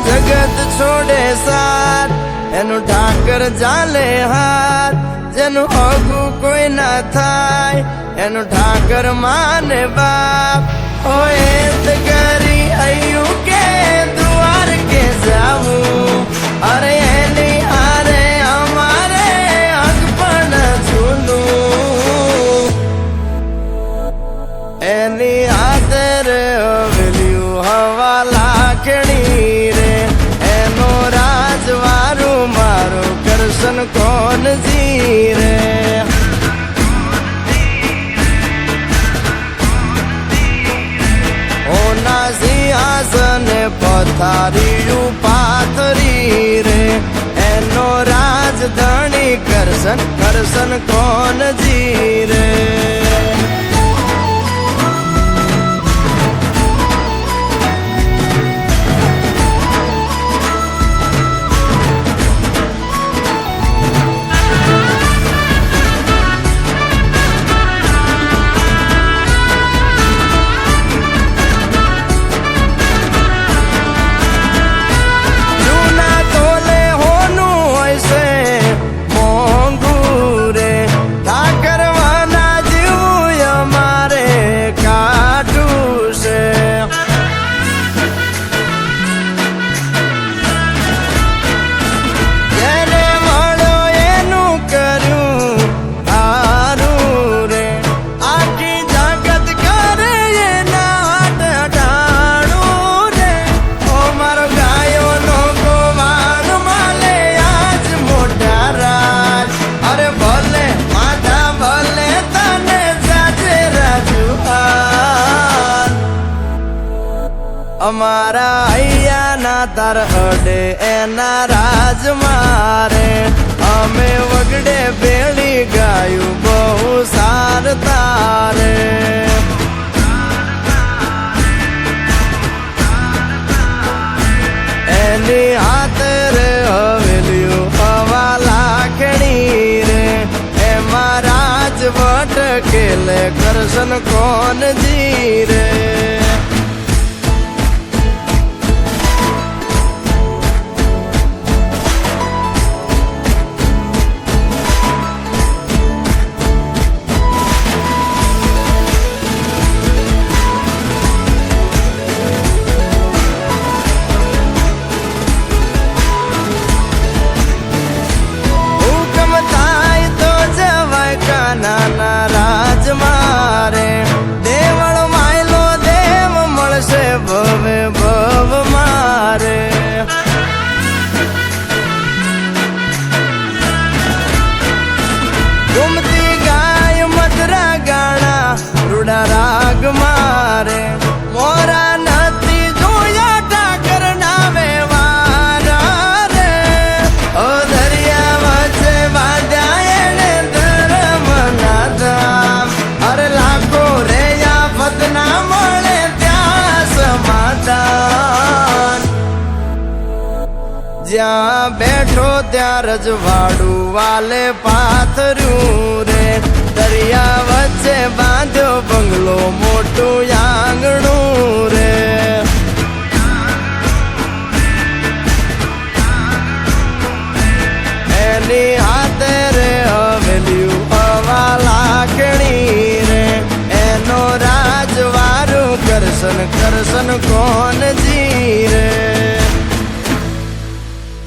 જગત છોડે સાર એનું ઠાકર ચાલે હાર જેનું હગું કોઈ ના થાય એનું ઠાકર માને બાપ હોય તો કરી આયું કે દ્વાર કે જાવું અરે એની હારે અમારે હક પણ છૂલું એની આદર હવેલ્યું હવા લાખણી રે એનો રાજવારું મારું કરશન કોણ જીરે ઓના સિંહાસન પથારીયું પાથરી રે એનો રાજધણી કરશન કરશન કોણ જીરે અમારા હૈયાના તાર અડે એના રાજ મારે અમે વગડે ભેળી ગાયું બહુ સાર તારે એની હાથરે હવેલ્યું હવા લાખણી રે એમાં રાજવટ કેલે કરશન કોણ જીરે નાના રાજ મારે દેવળ માયલો દેવ મળશે ભવે ભવ મારે ગુમતી ગાય મધરા ગાણા રૂડા રાગ મારે મોરા નથી જોયા ઠાકર નામે વારા રે ઓ દરિયા વચ્ચે બાંધ્યા એને અરે લાખો રે આફત ના મળે ત્યાં સમાધાન જ્યાં બેઠો ત્યાં રજવાડું વાલે પાથર્યું રે દરિયા વચ્ચે બાંધ્યો બંગલો મોટું આંગણું રે એની હાથે રે હવેલ્યું હવા લાખણી રે એનો રાજવારું કરશન કરશન કોણ જીરે